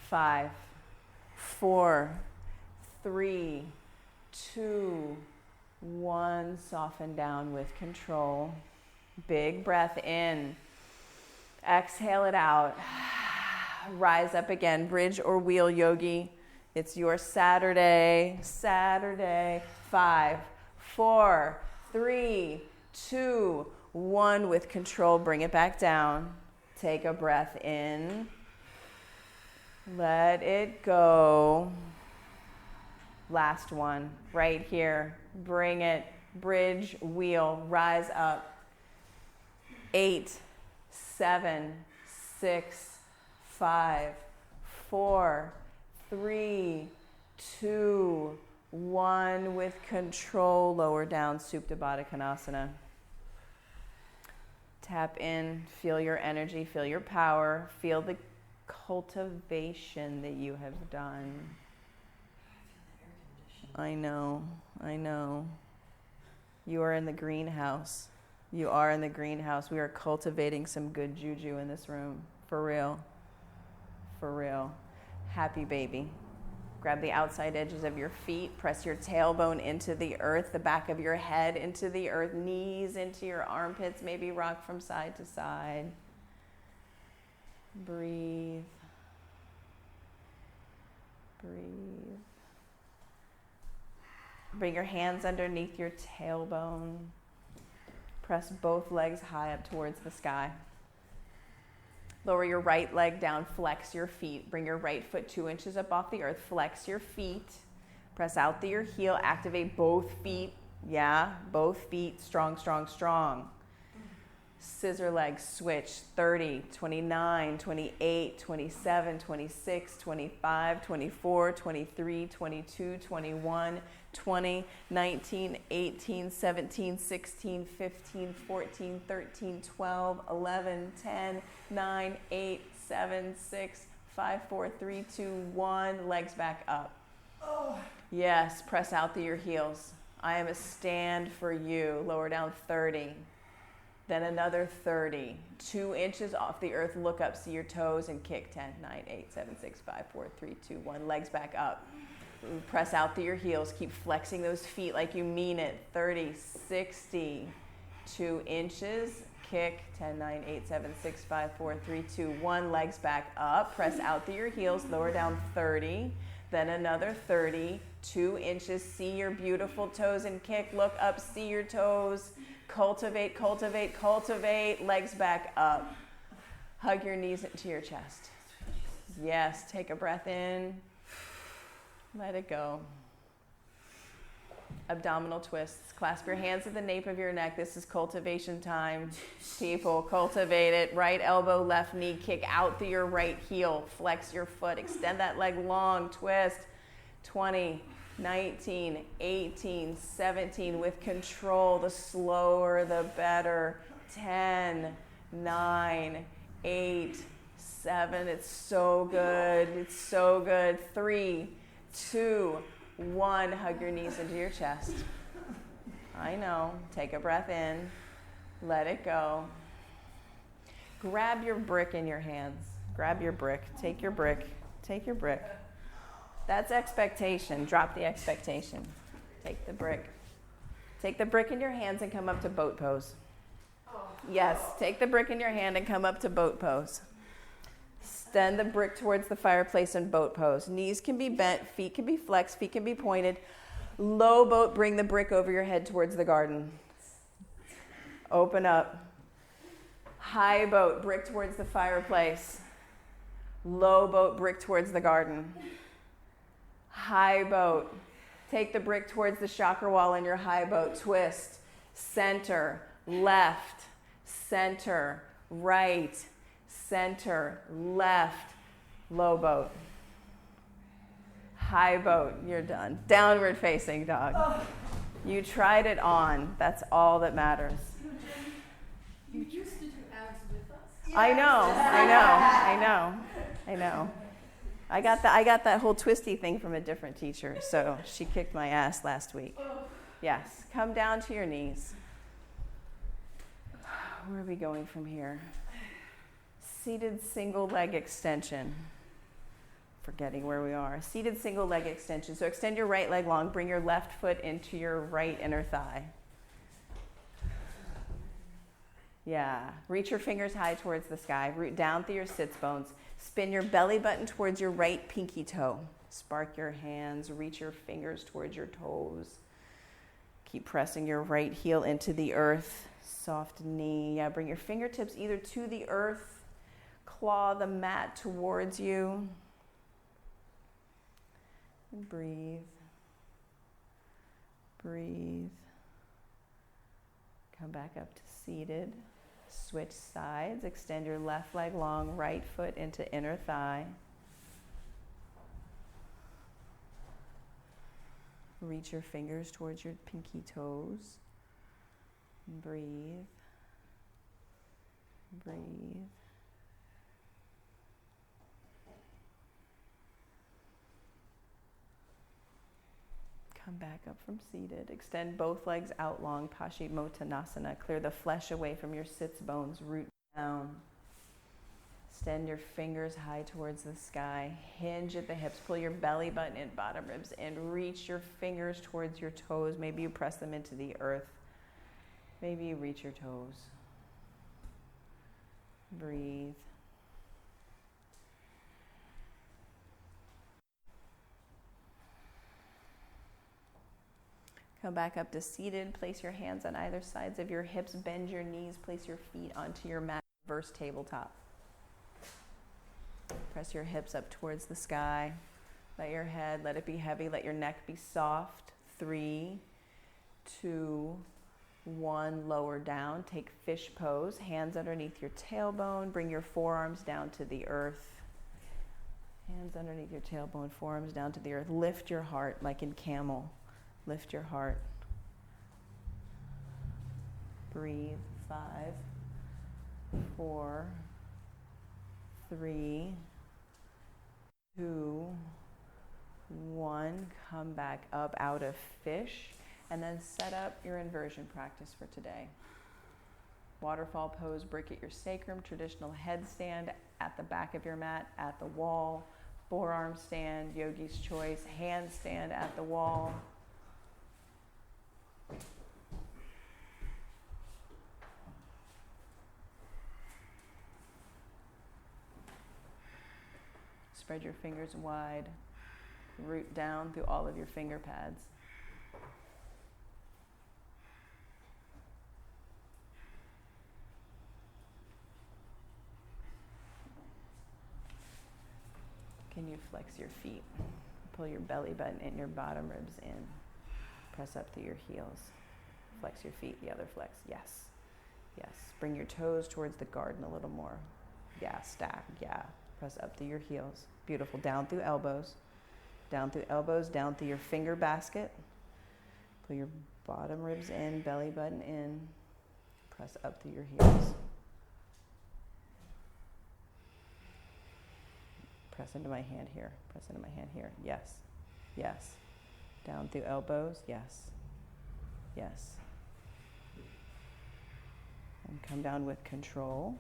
5, 4, 3, 2, 1, soften down with control. Big breath in, exhale it out, rise up again, bridge or wheel, yogi. It's your Saturday. 5, 4, 3, 2, 1, with control, bring it back down. Take a breath in, let it go. Last one, right here, bring it, bridge, wheel, rise up. 8, 7, 6, 5, 4, 3, 2, 1, with control, lower down, Supta Baddha Konasana. Tap in, feel your energy, feel your power, feel the cultivation that you have done. I know. You are in the greenhouse. You are in the greenhouse. We are cultivating some good juju in this room. For real. Happy baby. Grab the outside edges of your feet. Press your tailbone into the earth, the back of your head into the earth, knees into your armpits. Maybe rock from side to side. Breathe. Bring your hands underneath your tailbone. Press both legs high up towards the sky. Lower your right leg down, flex your feet. Bring your right foot 2 inches up off the earth. Flex your feet. Press out through your heel. Activate both feet. Yeah, both feet. Strong. Scissor legs, switch. 30, 29, 28, 27, 26, 25, 24, 23, 22, 21, 20, 19, 18, 17, 16, 15, 14, 13, 12, 11, 10, 9, 8, 7, 6, 5, 4, 3, 2, 1. Legs back up. Oh. Yes, press out through your heels. I am a stand for you. Lower down 30. Then another 30. 2 inches off the earth, look up, see your toes, and kick. 10, 9, 8, 7, 6, 5, 4, 3, 2, 1. Legs back up. Press out through your heels. Keep flexing those feet like you mean it. 30, 60. 2 inches. Kick. 10, 9, 8, 7, 6, 5, 4, 3, 2, 1. Legs back up. Press out through your heels. Lower down 30. Then another 30. 2 inches. See your beautiful toes and kick. Look up. See your toes. Cultivate. Legs back up. Hug your knees into your chest. Yes. Take a breath in. Let it go. Abdominal twists. Clasp your hands at the nape of your neck. This is cultivation time. People, cultivate it. Right elbow, left knee. Kick out through your right heel. Flex your foot. Extend that leg long. Twist. 20, 19, 18, 17. With control. The slower, the better. 10, 9, 8, 7. It's so good. 3, 2, 1. Hug your knees into your chest. I know. Take a breath in. Let it go. Grab your brick in your hands. Grab your brick. Take your brick. That's expectation. Drop the expectation. Take the brick. Take the brick in your hands and come up to boat pose. Yes, take the brick in your hand and come up to boat pose. Extend the brick towards the fireplace in boat pose. Knees can be bent, feet can be flexed, feet can be pointed. Low boat, bring the brick over your head towards the garden. Open up. High boat, brick towards the fireplace. Low boat, brick towards the garden. High boat. Take the brick towards the chakra wall in your high boat. Twist. Center. Left. Center. Right. Center. Left. Low boat. High boat. You're done. Downward facing dog. You tried it on. That's all that matters. You used to do abs with I know. I got that whole twisty thing from a different teacher, so she kicked my ass last week. Yes, come down to your knees. Where are we going from here? Seated single leg extension. Forgetting where we are. Seated single leg extension. So extend your right leg long, bring your left foot into your right inner thigh. Yeah, reach your fingers high towards the sky, root down through your sits bones, spin your belly button towards your right pinky toe. Spark your hands, reach your fingers towards your toes. Keep pressing your right heel into the earth, soft knee. Yeah, bring your fingertips either to the earth, claw the mat towards you. And breathe. Breathe. Come back up to seated. Switch sides. Extend your left leg long, right foot into inner thigh. Reach your fingers towards your pinky toes. Breathe. Breathe. Come back up from seated. Extend both legs out long, Paschimottanasana. Clear the flesh away from your sits bones, root down. Extend your fingers high towards the sky. Hinge at the hips. Pull your belly button in, bottom ribs in. Reach your fingers towards your toes. Maybe you press them into the earth. Maybe you reach your toes. Breathe. Come back up to seated. Place your hands on either sides of your hips. Bend your knees. Place your feet onto your mat. Reverse tabletop. Press your hips up towards the sky. Let your head, let it be heavy. Let your neck be soft. 3, 2, 1. Lower down. Take fish pose. Hands underneath your tailbone. Bring your forearms down to the earth. Hands underneath your tailbone. Forearms down to the earth. Lift your heart like in camel. Lift your heart. Breathe. 5, 4, 3, 2, 1. Come back up out of fish and then set up your inversion practice for today. Waterfall pose, brick at your sacrum, traditional headstand at the back of your mat, at the wall, forearm stand, yogi's choice, handstand at the wall. Spread your fingers wide. Root down through all of your finger pads. Can you flex your feet? Pull your belly button and your bottom ribs in. Press up through your heels. Flex your feet, the other flex. Yes. Yes. Bring your toes towards the garden a little more. Yeah, stack. Yeah. Press up through your heels. Beautiful. Down through elbows. Down through elbows, down through your finger basket. Pull your bottom ribs in, belly button in. Press up through your heels. Press into my hand here. Press into my hand here. Yes. Yes. Down through elbows. Yes. Yes. And come down with control.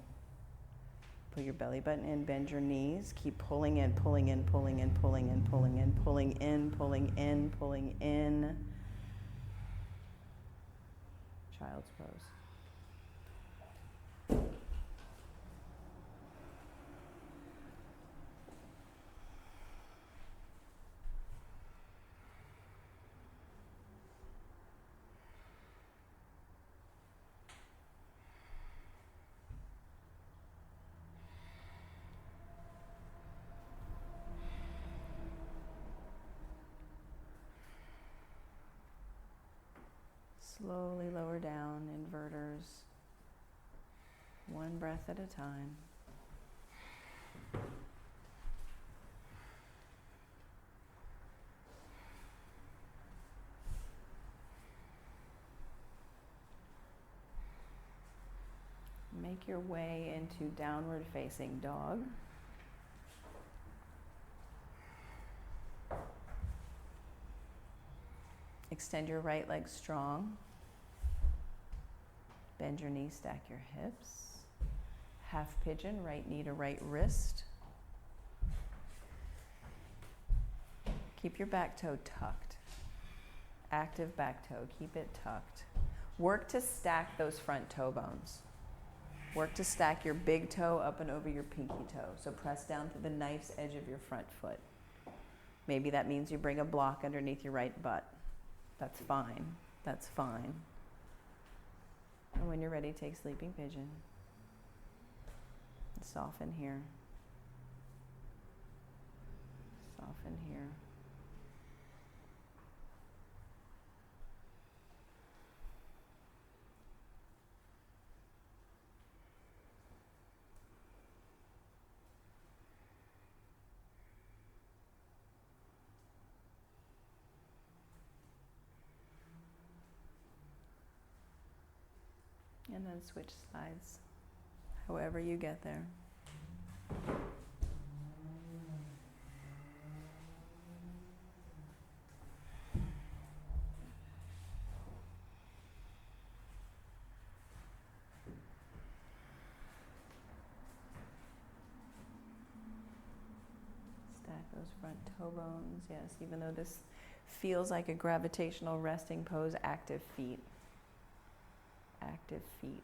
Put your belly button in, bend your knees. Keep pulling in, pulling in, pulling in, pulling in, pulling in, pulling in, pulling in, pulling in. Child's pose. Slowly lower down, inverters, one breath at a time. Make Make your way into downward facing dog. Extend your right leg strong. Bend your knees, stack your hips. Half pigeon, right knee to right wrist. Keep your back toe tucked. Active back toe, keep it tucked. Work to stack those front toe bones. Work to stack your big toe up and over your pinky toe. So press down to the knife's edge of your front foot. Maybe that means you bring a block underneath your right butt. That's fine. That's fine. And when you're ready, take sleeping pigeon. Soften here. Soften here. And then switch sides, however you get there. Stack those front toe bones, yes, even though this feels like a gravitational resting pose, active feet. Active feet.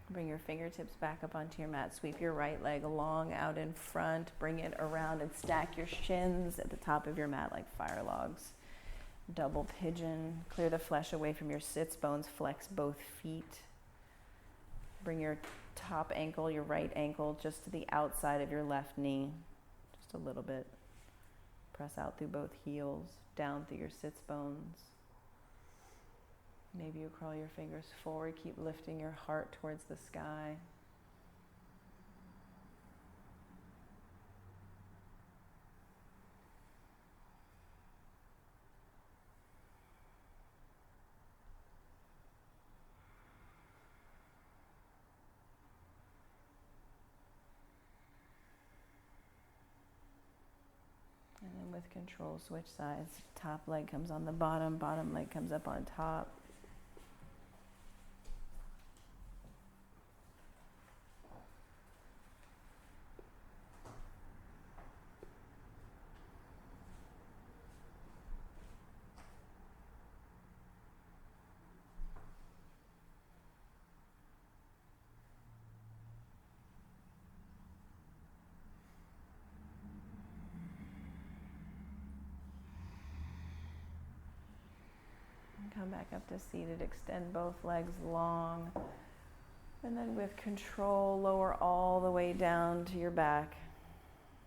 Bring your fingertips back up onto your mat. Sweep your right leg long out in front. Bring it around and stack your shins at the top of your mat like fire logs. Double pigeon. Clear the flesh away from your sits bones. Flex both feet. Bring your top ankle, your right ankle, just to the outside of your left knee. Just a little bit. Press out through both heels, down through your sits bones. Maybe you crawl your fingers forward, keep lifting your heart towards the sky. And then with control, switch sides. Top leg comes on the bottom, bottom leg comes up on top. Come back up to seated, extend both legs long, and then with control, lower all the way down to your back,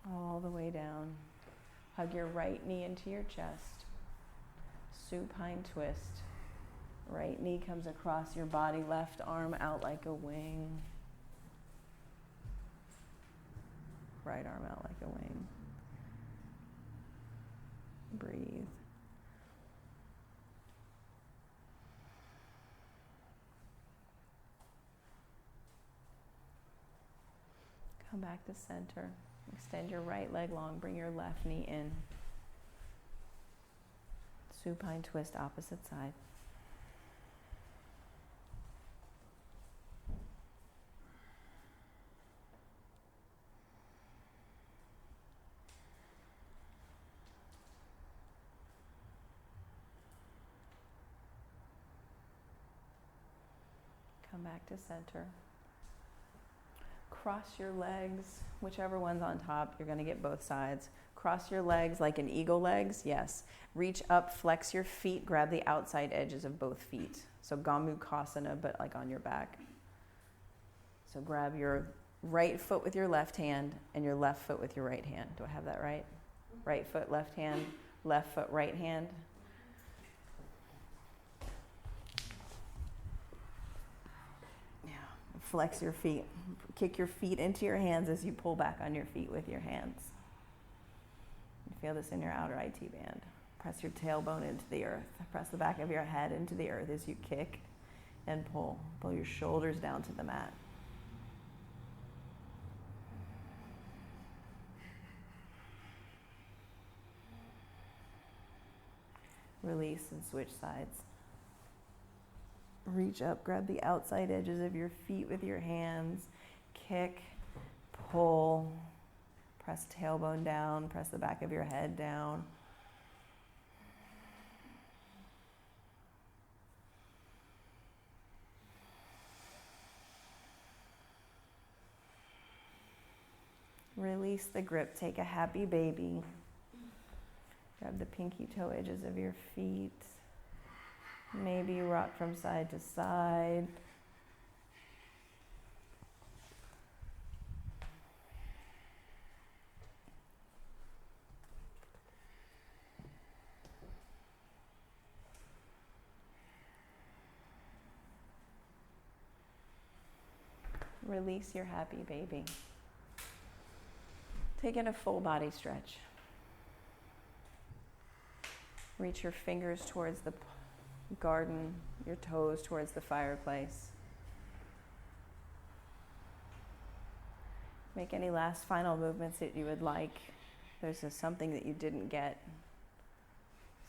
all the way down. Hug your right knee into your chest, supine twist. Right knee comes across your body, left arm out like a wing. Right arm out like a wing. Breathe. Come back to center. Extend your right leg long. Bring your left knee in. Supine twist, opposite side. Come back to center. cross your legs, whichever one's on top, you're going to get both sides. Cross your legs like an eagle legs, yes. Reach up, flex your feet, grab the outside edges of both feet. So Gomukhasana, but like on your back. So grab your right foot with your left hand and your left foot with your right hand. Do I have that right? Right foot, left hand, left foot, right hand. Yeah. Flex your feet. Kick your feet into your hands as you pull back on your feet with your hands. You feel this in your outer IT band. Press your tailbone into the earth. Press the back of your head into the earth as you kick and pull. Pull your shoulders down to the mat. Release and switch sides. Reach up, grab the outside edges of your feet with your hands. Kick, pull, press tailbone down, press the back of your head down. Release the grip, take a happy baby. Grab the pinky toe edges of your feet. Maybe rock from side to side. Release your happy baby. Taking a full body stretch. Reach your fingers towards the garden, your toes towards the fireplace. Make any last final movements that you would like. There's something that you didn't get,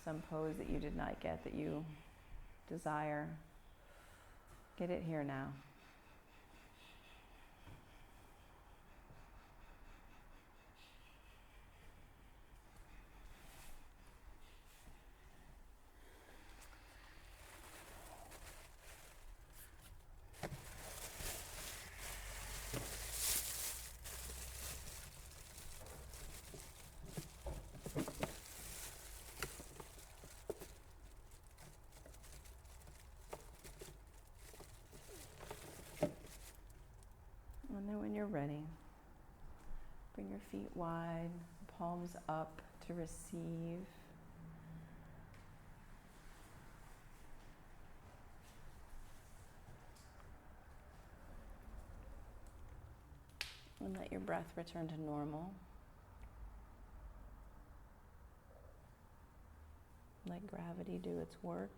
some pose that you did not get that you desire. Get it here now. And then when you're ready, bring your feet wide, palms up to receive. And let your breath return to normal. Let gravity do its work.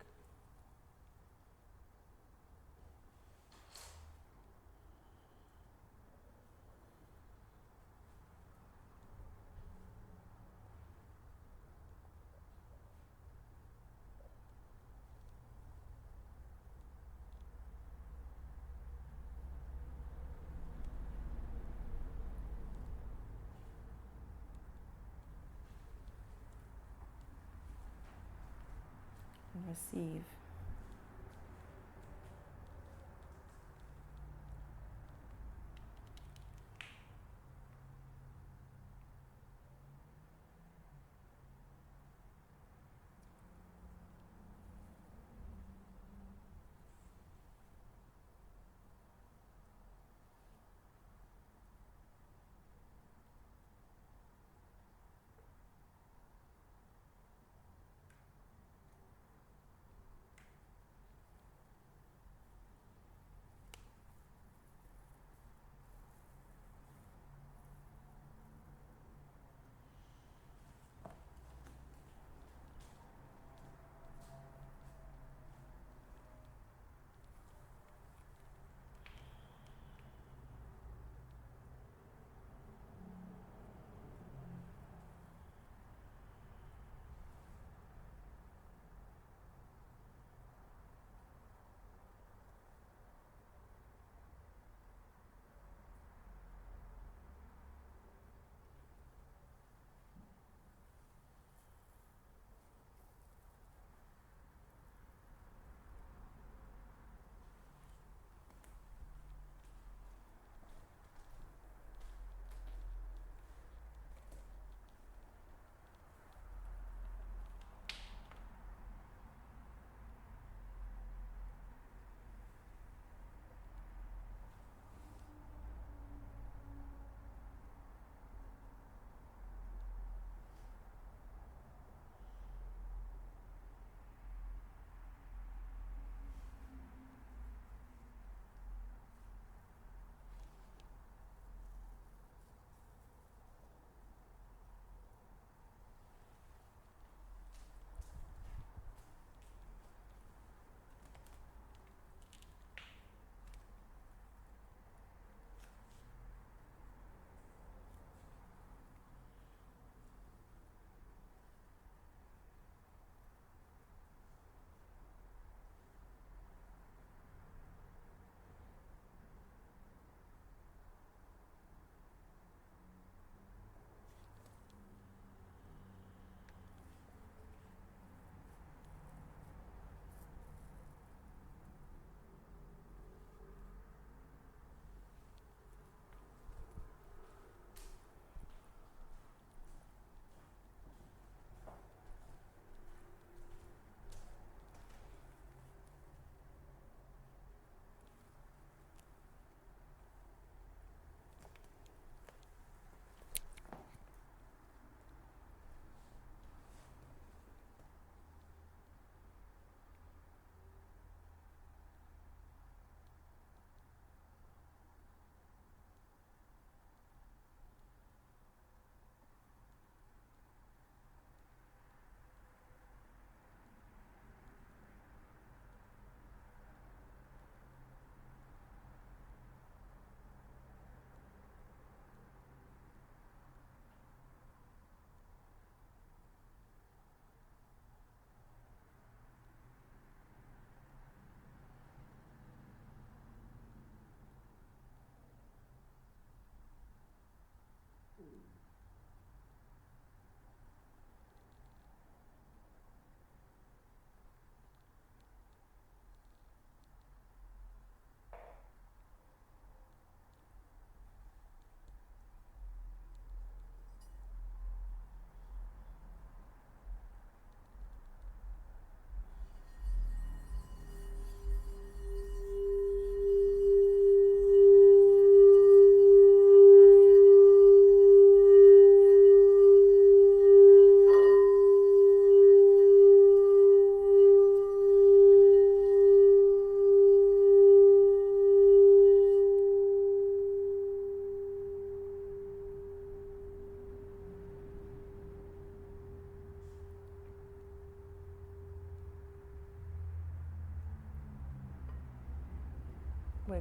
And receive.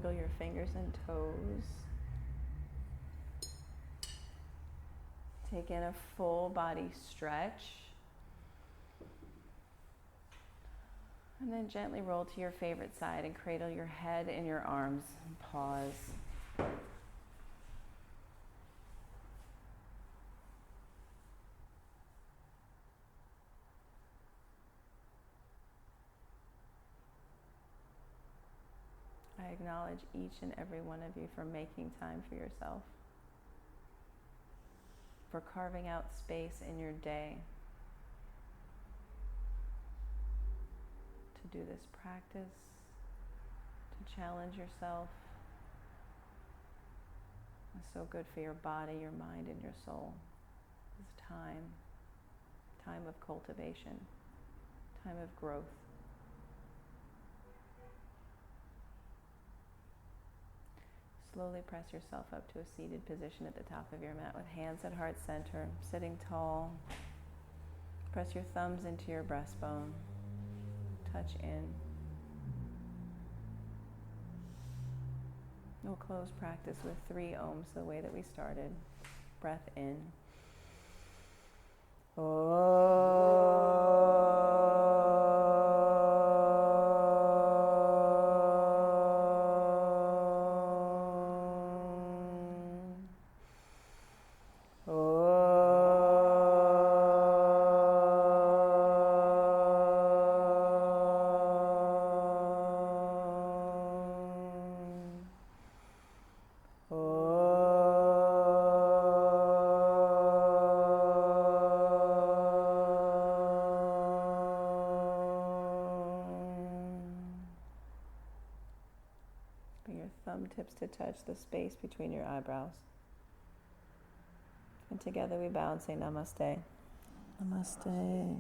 Wiggle your fingers and toes. Take in a full body stretch. And then gently roll to your favorite side and cradle your head in your arms and pause. I acknowledge each and every one of you for making time for yourself, for carving out space in your day to do this practice, to challenge yourself. It's so good for your body, your mind, and your soul. It's time of cultivation, time of growth. Slowly press yourself up to a seated position at the top of your mat with hands at heart center, sitting tall. Press your thumbs into your breastbone. Touch in. We'll close practice with 3 ohms the way that we started. Breath in. Thumb tips to touch the space between your eyebrows. And together we bow and say namaste. Namaste.